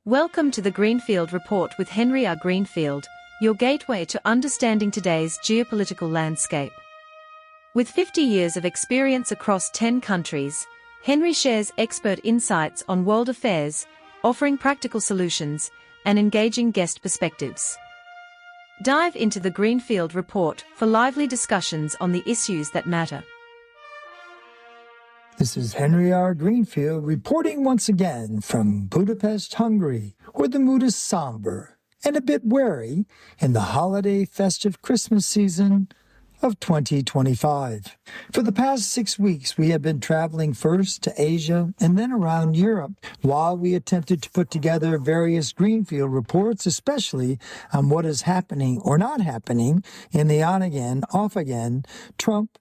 Welcome to the Greenfield Report with Henry R. Greenfield, your gateway to understanding today's geopolitical landscape. With 50 years of experience across 10 countries, Henry shares expert insights on world affairs, offering practical solutions and engaging guest perspectives. Dive into the Greenfield Report for lively discussions on the issues that matter. This is Henry R. Greenfield reporting once again from Budapest, Hungary, where the mood is somber and a bit wary in the holiday festive Christmas season of 2025. For the past 6 weeks, we have been traveling first to Asia and then around Europe while we attempted to put together various Greenfield reports, especially on what is happening or not happening in the on-again, off-again Trump-Putin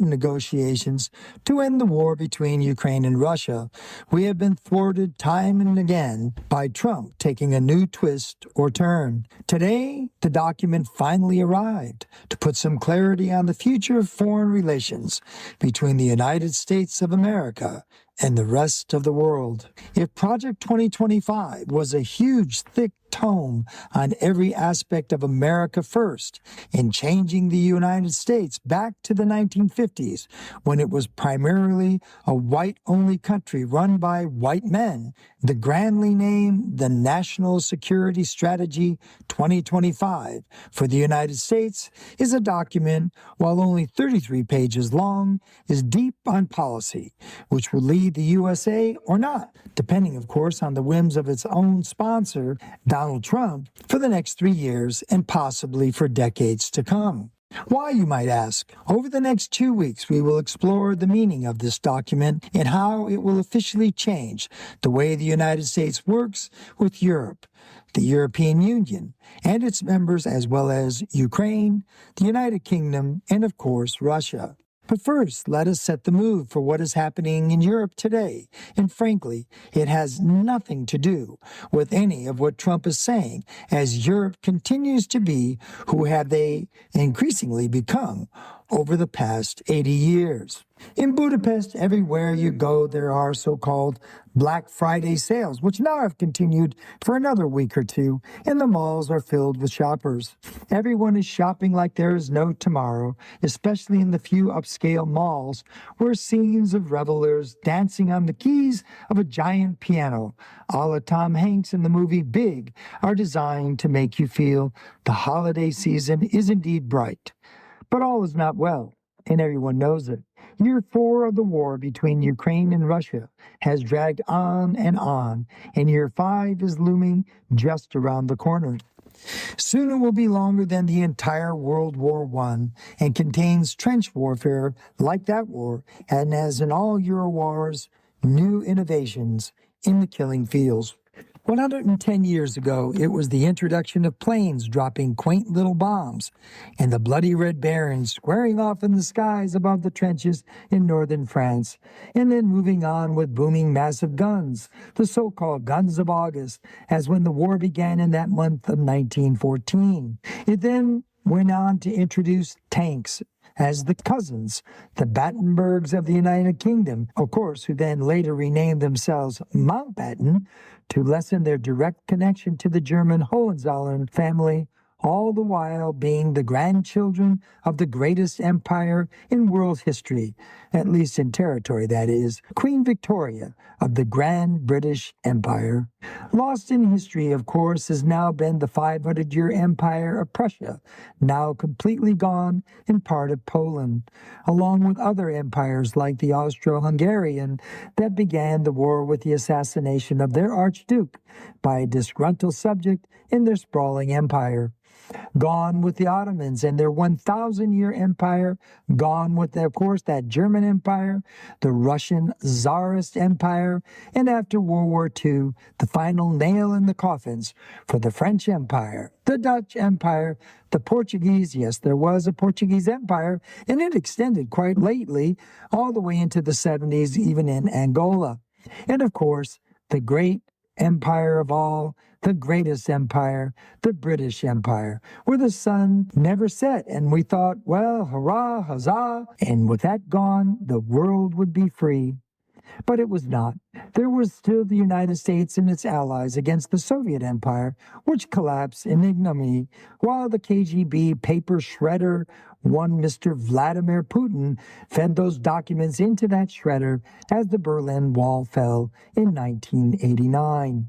negotiations to end the war between Ukraine and Russia. We have been thwarted time and again by Trump taking a new twist or turn. Today, the document finally arrived to put some clarity on the future of foreign relations between the United States of America and the rest of the world. If Project 2025 was a huge, thick tome on every aspect of America first in changing the United States back to the 1950s, when it was primarily a white-only country run by white men, the grandly named the National Security Strategy 2025 for the United States is a document, while only 33 pages long, is deep on policy, which will lead the USA or not, depending, of course, on the whims of its own sponsor, Donald Trump, for the next 3 years and possibly for decades to come. Why, you might ask? Over the next 2 weeks, we will explore the meaning of this document and how it will officially change the way the United States works with Europe, the European Union, and its members, as well as Ukraine, the United Kingdom, and of course, Russia. But first, let us set the mood for what is happening in Europe today. And frankly, it has nothing to do with any of what Trump is saying, as Europe continues to be who have they increasingly become over the past 80 years. In Budapest, everywhere you go, there are so-called Black Friday sales, which now have continued for another week or two, and the malls are filled with shoppers. Everyone is shopping like there is no tomorrow, especially in the few upscale malls, where scenes of revelers dancing on the keys of a giant piano, a la Tom Hanks in the movie Big, are designed to make you feel the holiday season is indeed bright. But all is not well, and everyone knows it. Year 4 of the war between Ukraine and Russia has dragged on, and Year 5 is looming just around the corner. Soon it will be longer than the entire World War I and contains trench warfare like that war, and as in all Euro wars, new innovations in the killing fields. 110 years ago, it was the introduction of planes dropping quaint little bombs and the bloody Red Barons squaring off in the skies above the trenches in northern France, and then moving on with booming massive guns, the so-called Guns of August, as when the war began in that month of 1914. It then went on to introduce tanks as the cousins, the Battenbergs of the United Kingdom, of course, who then later renamed themselves Mountbatten to lessen their direct connection to the German Hohenzollern family, all the while being the grandchildren of the greatest empire in world history, at least in territory, that is, Queen Victoria of the Grand British Empire. Lost in history, of course, has now been the 500-year empire of Prussia, now completely gone and part of Poland, along with other empires like the Austro-Hungarian that began the war with the assassination of their archduke by a disgruntled subject in their sprawling empire. Gone with the Ottomans and their 1,000-year empire, gone with, of course, that German empire, the Russian Tsarist empire, and after World War II, the final nail in the coffins for the French Empire, the Dutch Empire, the Portuguese. Yes, there was a Portuguese empire, and it extended quite lately, all the way into the 70s, even in Angola. And of course, the great empire of all, the greatest empire, the British Empire, where the sun never set, and we thought, well, hurrah, huzzah, and with that gone, the world would be free. But it was not. There was still the United States and its allies against the Soviet Empire, which collapsed in ignominy, while the KGB paper shredder, one Mr. Vladimir Putin, fed those documents into that shredder as the Berlin Wall fell in 1989.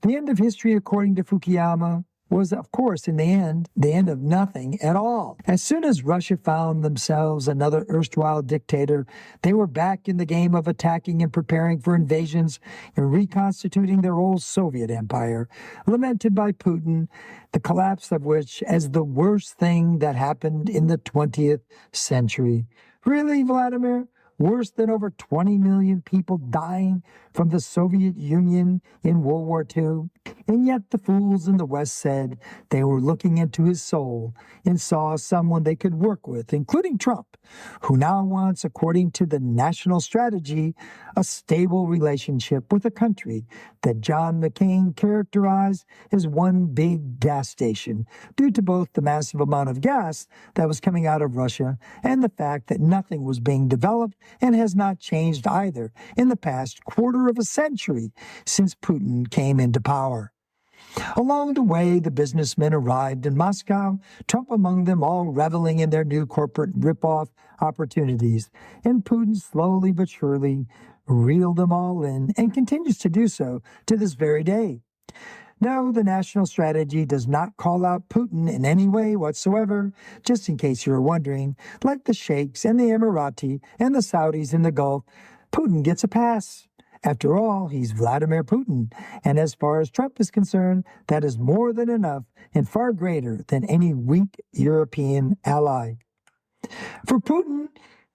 The end of history, according to Fukuyama, was, of course, in the end of nothing at all. As soon as Russia found themselves another erstwhile dictator, they were back in the game of attacking and preparing for invasions and reconstituting their old Soviet empire, lamented by Putin, the collapse of which as the worst thing that happened in the 20th century. Really, Vladimir? Worse than over 20 million people dying from the Soviet Union in World War II. And yet the fools in the West said they were looking into his soul and saw someone they could work with, including Trump, who now wants, according to the national strategy, a stable relationship with a country that John McCain characterized as one big gas station, due to both the massive amount of gas that was coming out of Russia and the fact that nothing was being developed and has not changed either in the past quarter of a century since Putin came into power. Along the way, the businessmen arrived in Moscow, Trump among them, all reveling in their new corporate rip-off opportunities, and Putin slowly but surely reeled them all in and continues to do so to this very day. No, the national strategy does not call out Putin in any way whatsoever, just in case you were wondering. Like the Sheikhs and the Emirati and the Saudis in the Gulf, Putin gets a pass. After all, he's Vladimir Putin, and as far as Trump is concerned, that is more than enough and far greater than any weak European ally. For Putin,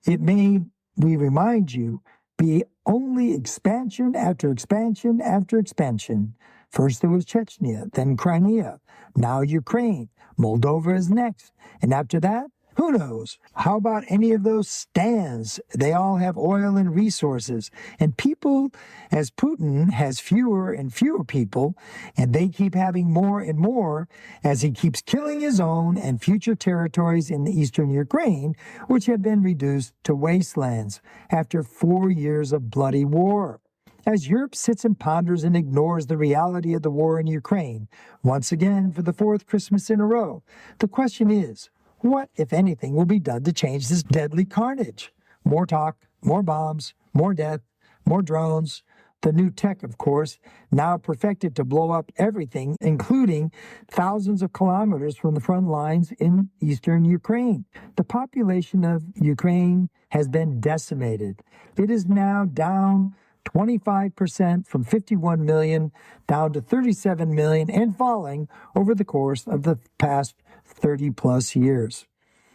it may, we remind you, be only expansion after expansion after expansion. First there was Chechnya, then Crimea, now Ukraine, Moldova is next, and after that, who knows? How about any of those stands? They all have oil and resources. And people, as Putin has fewer and fewer people, and they keep having more and more as he keeps killing his own and future territories in the eastern Ukraine, which have been reduced to wastelands after 4 years of bloody war. As Europe sits and ponders and ignores the reality of the war in Ukraine, once again for the fourth Christmas in a row, the question is, what, if anything, will be done to change this deadly carnage? More talk, more bombs, more death, more drones. The new tech, of course, now perfected to blow up everything, including thousands of kilometers from the front lines in eastern Ukraine. The population of Ukraine has been decimated. It is now down 25% from 51 million down to 37 million and falling over the course of the past 30 plus years.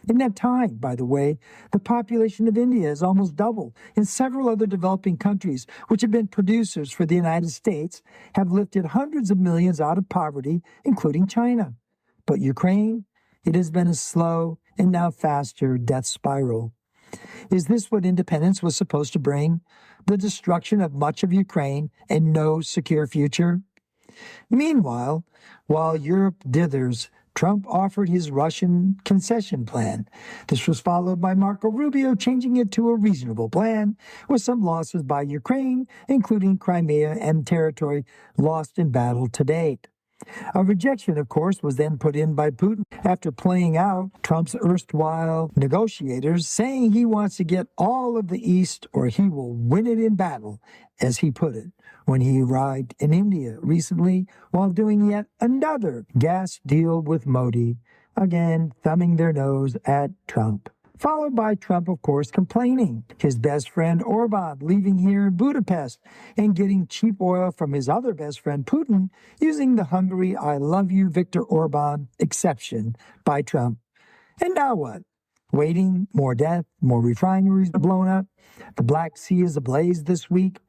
In that time, by the way, the population of India has almost doubled, and several other developing countries, which have been producers for the United States, have lifted hundreds of millions out of poverty, including China. But Ukraine, it has been a slow and now faster death spiral. Is this what independence was supposed to bring? The destruction of much of Ukraine and no secure future? Meanwhile, while Europe dithers, Trump offered his Russian concession plan. This was followed by Marco Rubio changing it to a reasonable plan, with some losses by Ukraine, including Crimea and territory lost in battle to date. A rejection, of course, was then put in by Putin after playing out Trump's erstwhile negotiators, saying he wants to get all of the East or he will win it in battle, as he put it, when he arrived in India recently while doing yet another gas deal with Modi, again thumbing their nose at Trump. Followed by Trump, of course, complaining. His best friend Orban leaving here in Budapest and getting cheap oil from his other best friend Putin using the Hungary I love you Viktor Orban exception by Trump. And now what? Waiting, more death, more refineries blown up. The Black Sea is ablaze this week.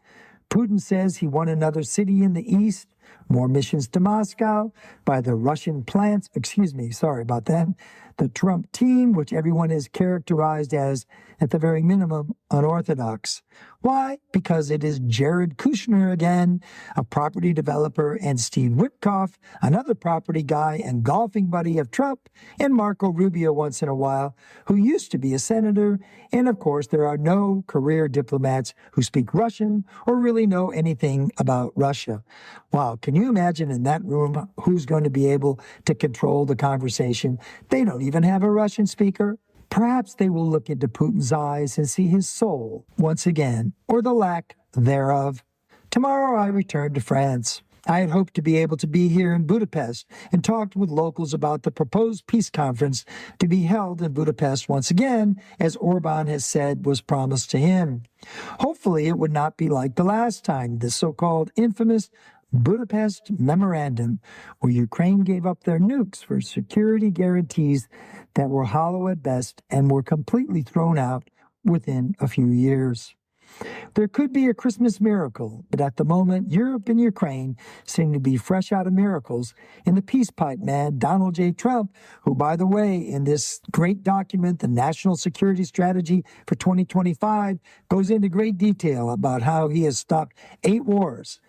Putin says he won another city in the east. More missions to Moscow by the Russian plants. Sorry about that. The Trump team, which everyone has characterized as, at the very minimum, unorthodox. Why? Because it is Jared Kushner again, a property developer, and Steve Witkoff, another property guy and golfing buddy of Trump, and Marco Rubio once in a while, who used to be a senator. And of course, there are no career diplomats who speak Russian or really know anything about Russia. Wow, can you imagine in that room who's going to be able to control the conversation? They don't even have a Russian speaker. Perhaps they will look into Putin's eyes and see his soul once again, or the lack thereof. Tomorrow I return to France. I had hoped to be able to be here in Budapest and talked with locals about the proposed peace conference to be held in Budapest once again, as Orban has said was promised to him. Hopefully it would not be like the last time, the so-called infamous Budapest Memorandum, where Ukraine gave up their nukes for security guarantees that were hollow at best and were completely thrown out within a few years. There could be a Christmas miracle, but at the moment, Europe and Ukraine seem to be fresh out of miracles. And the peace pipe man, Donald J. Trump, who, by the way, in this great document, the National Security Strategy for 2025, goes into great detail about how he has stopped 8 wars.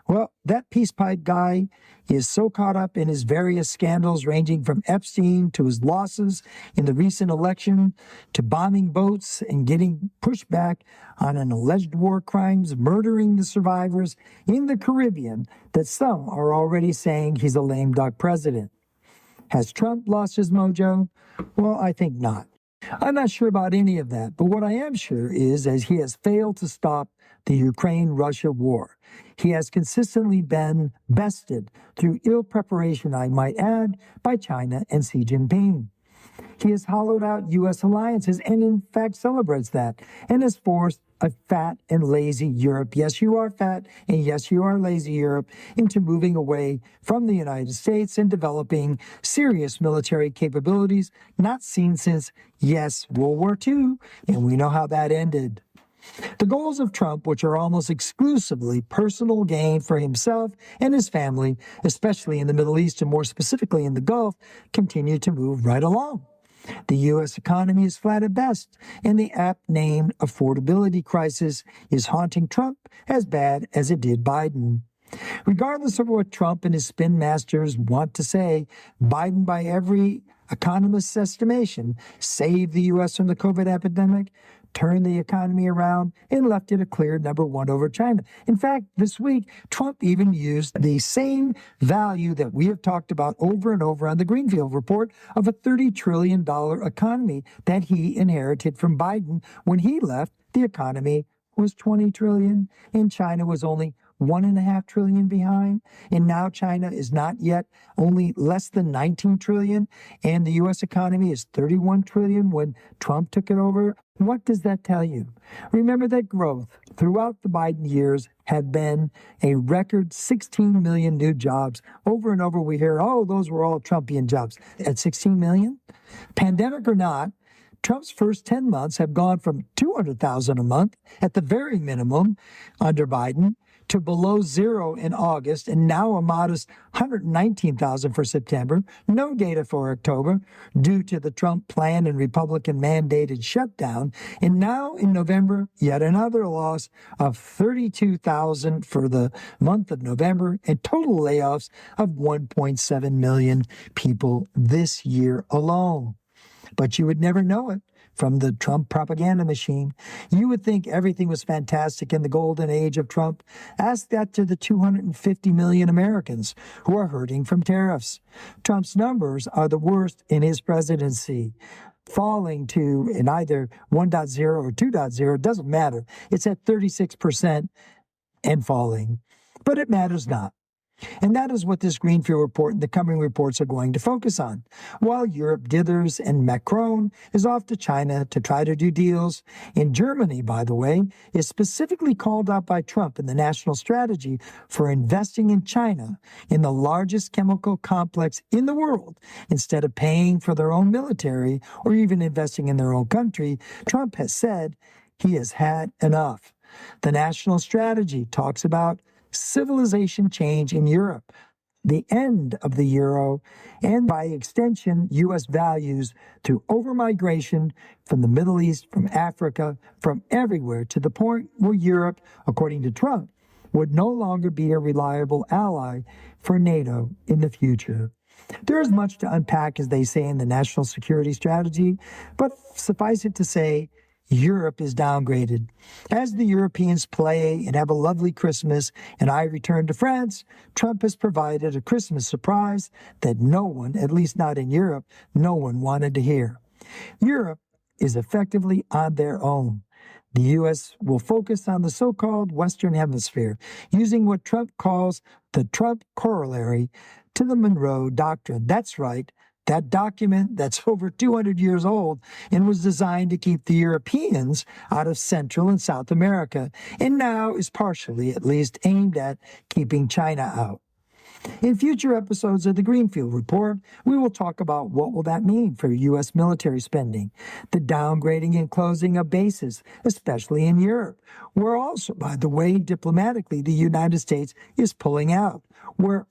Well, that peace pipe guy is so caught up in his various scandals, ranging from Epstein to his losses in the recent election, to bombing boats and getting pushed back on an alleged war crimes, murdering the survivors in the Caribbean, that some are already saying he's a lame duck president. Has Trump lost his mojo? Well, I think not. I'm not sure about any of that, but what I am sure is as he has failed to stop the Ukraine-Russia war. He has consistently been bested through ill preparation, I might add, by China and Xi Jinping. He has hollowed out U.S. alliances and in fact celebrates that and has forced a fat and lazy Europe, yes, you are fat and yes, you are lazy Europe, into moving away from the United States and developing serious military capabilities not seen since, yes, World War II, and we know how that ended. The goals of Trump, which are almost exclusively personal gain for himself and his family, especially in the Middle East and more specifically in the Gulf, continue to move right along. The U.S. economy is flat at best, and the apt-named affordability crisis is haunting Trump as bad as it did Biden. Regardless of what Trump and his spin masters want to say, Biden, by every economist's estimation, saved the U.S. from the COVID epidemic, turned the economy around, and left it a clear number 1 over China. In fact, this week, Trump even used the same value that we have talked about over and over on the Greenfield Report of a $30 trillion economy that he inherited from Biden. When he left, the economy was $20 trillion, and China was only $1.5 trillion behind, and now China is not yet, only less than $19 trillion, and the U.S. economy is $31 trillion when Trump took it over. What does that tell you? Remember that growth throughout the Biden years had been a record 16 million new jobs. Over and over we hear, oh, those were all Trumpian jobs. At 16 million? Pandemic or not, Trump's first 10 months have gone from 200,000 a month at the very minimum under Biden to below 0 in August, and now a modest 119,000 for September. No data for October due to the Trump plan and Republican mandated shutdown. And now in November, yet another loss of 32,000 for the month of November, and total layoffs of 1.7 million people this year alone. But you would never know it from the Trump propaganda machine. You would think everything was fantastic in the golden age of Trump. Ask that to the 250 million Americans who are hurting from tariffs. Trump's numbers are the worst in his presidency, falling to in either 1.0 or 2.0, doesn't matter. It's at 36% and falling. But it matters not. And that is what this Greenfield report and the coming reports are going to focus on. While Europe dithers and Macron is off to China to try to do deals, in Germany, by the way, is specifically called out by Trump in the national strategy for investing in China, in the largest chemical complex in the world, instead of paying for their own military or even investing in their own country. Trump has said he has had enough. The national strategy talks about civilization change in Europe. the end of the euro, and by extension, U.S. values through overmigration from the Middle East, from Africa, from everywhere, to the point where Europe, according to Trump, would no longer be a reliable ally for NATO in the future. There is much to unpack, as they say in the national security strategy, but suffice it to say, Europe is downgraded. As the Europeans play and have a lovely Christmas and I return to France, Trump has provided a Christmas surprise that no one, at least not in Europe, no one wanted to hear. Europe is effectively on their own. The U.S. will focus on the so-called Western Hemisphere, using what Trump calls the Trump corollary to the Monroe Doctrine. That's right. That document that's over 200 years old and was designed to keep the Europeans out of Central and South America, and now is partially, at least, aimed at keeping China out. In future episodes of the Greenfield Report, we will talk about what will that mean for U.S. military spending, the downgrading and closing of bases, especially in Europe, where also, by the way, diplomatically, the United States is pulling out, where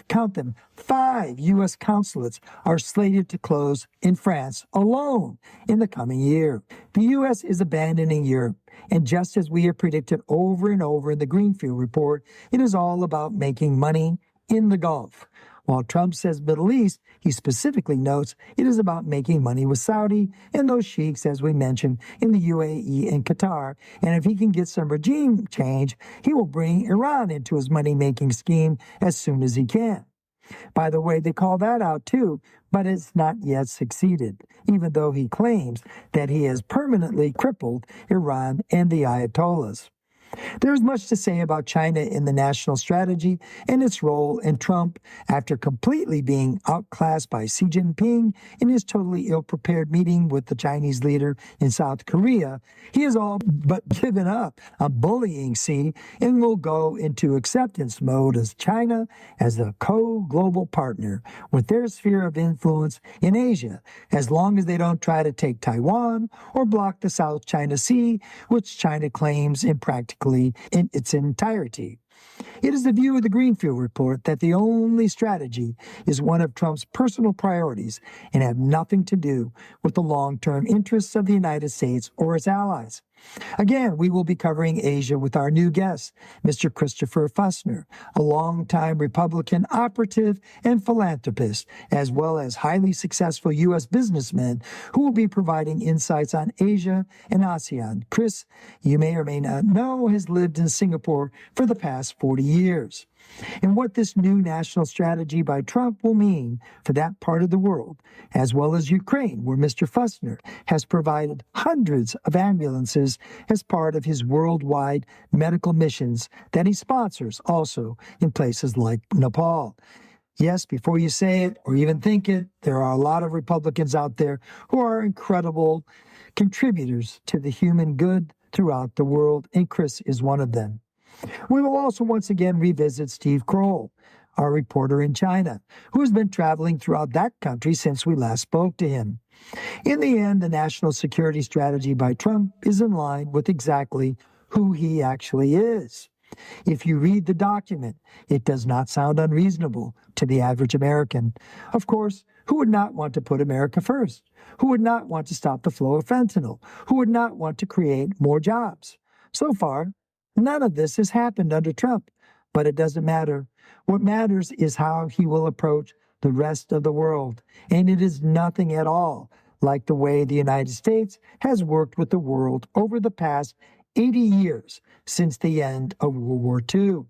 count them, 5 U.S. consulates are slated to close in France alone in the coming year. The U.S. is abandoning Europe, and just as we have predicted over and over in the Greenfield Report, it is all about making money in the Gulf. While Trump says Middle East, he specifically notes it is about making money with Saudi and those sheiks, as we mentioned, in the UAE and Qatar. And if he can get some regime change, he will bring Iran into his money-making scheme as soon as he can. By the way, they call that out too, but it's not yet succeeded, even though he claims that he has permanently crippled Iran and the Ayatollahs. There's much to say about China in the national strategy and its role, and Trump, after completely being outclassed by Xi Jinping in his totally ill-prepared meeting with the Chinese leader in South Korea, he has all but given up on bullying Xi and will go into acceptance mode as China as a co-global partner with their sphere of influence in Asia, as long as they don't try to take Taiwan or block the South China Sea, which China claims impractically in its entirety. It is the view of the Greenfield Report that the only strategy is one of Trump's personal priorities and have nothing to do with the long-term interests of the United States or its allies. Again, we will be covering Asia with our new guest, Mr. Christopher Fussner, a longtime Republican operative and philanthropist, as well as highly successful U.S. businessman who will be providing insights on Asia and ASEAN. Chris, you may or may not know, has lived in Singapore for the past 40 years. And what this new national strategy by Trump will mean for that part of the world, as well as Ukraine, where Mr. Fussner has provided hundreds of ambulances as part of his worldwide medical missions that he sponsors also in places like Nepal. Yes, before you say it or even think it, there are a lot of Republicans out there who are incredible contributors to the human good throughout the world, and Chris is one of them. We will also once again revisit Steve Kroll, our reporter in China, who has been traveling throughout that country since we last spoke to him. In the end, the national security strategy by Trump is in line with exactly who he actually is. If you read the document, it does not sound unreasonable to the average American. Of course, who would not want to put America first? Who would not want to stop the flow of fentanyl? Who would not want to create more jobs? So far, none of this has happened under Trump, but it doesn't matter. What matters is how he will approach the rest of the world, and it is nothing at all like the way the United States has worked with the world over the past 80 years since the end of World War II.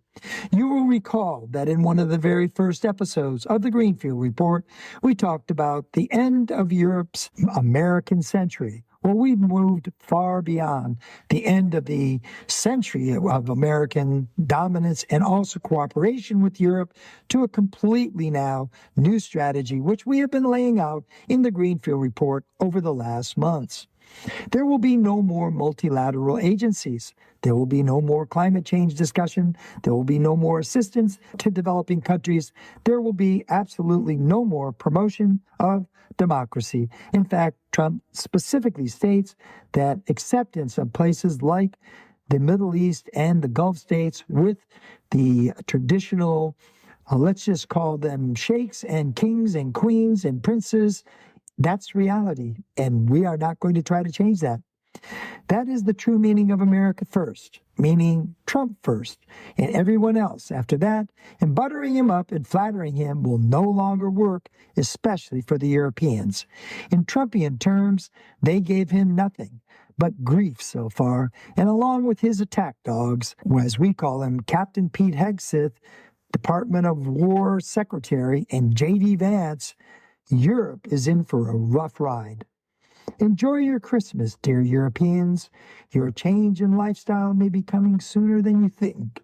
You will recall that in one of the very first episodes of the Greenfield Report, we talked about the end of Europe's American century. Well, we've moved far beyond the end of the century of American dominance and also cooperation with Europe to a completely now new strategy, which we have been laying out in the Greenfield Report over the last months. There will be no more multilateral agencies. There will be no more climate change discussion. There will be no more assistance to developing countries. There will be absolutely no more promotion of democracy. In fact, Trump specifically states that acceptance of places like the Middle East and the Gulf states with the traditional let's just call them sheikhs and kings and queens and princes. That's reality, and we are not going to try to change that. That is the true meaning of America first, meaning Trump first, and everyone else after that, and buttering him up and flattering him will no longer work, especially for the Europeans. In Trumpian terms, they gave him nothing but grief so far, and along with his attack dogs, as we call him, Captain Pete Hegseth, Department of War Secretary, and J.D. Vance, Europe is in for a rough ride. Enjoy your Christmas, dear Europeans. Your change in lifestyle may be coming sooner than you think.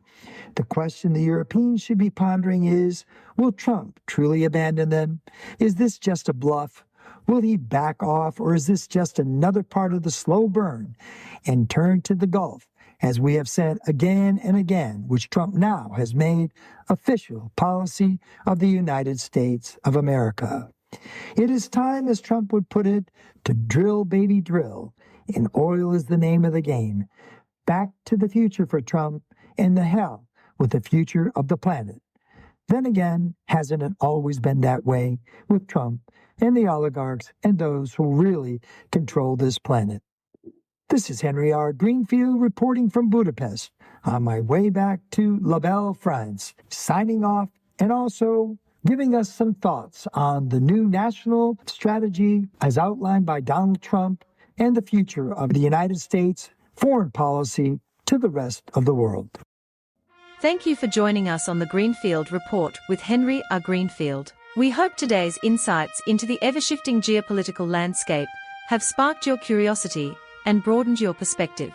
The question the Europeans should be pondering is, will Trump truly abandon them? Is this just a bluff? Will he back off, or is this just another part of the slow burn and turn to the Gulf, as we have said again and again, which Trump now has made official policy of the United States of America? It is time, as Trump would put it, to drill, baby, drill, and oil is the name of the game. Back to the future for Trump, and the hell with the future of the planet. Then again, hasn't it always been that way with Trump and the oligarchs and those who really control this planet? This is Henry R. Greenfield reporting from Budapest on my way back to La Belle, France, signing off and also giving us some thoughts on the new national strategy as outlined by Donald Trump and the future of the United States foreign policy to the rest of the world. Thank you for joining us on the Greenfield Report with Henry R. Greenfield. We hope today's insights into the ever-shifting geopolitical landscape have sparked your curiosity and broadened your perspective.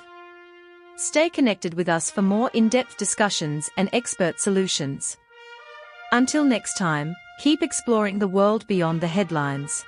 Stay connected with us for more in-depth discussions and expert solutions. Until next time, keep exploring the world beyond the headlines.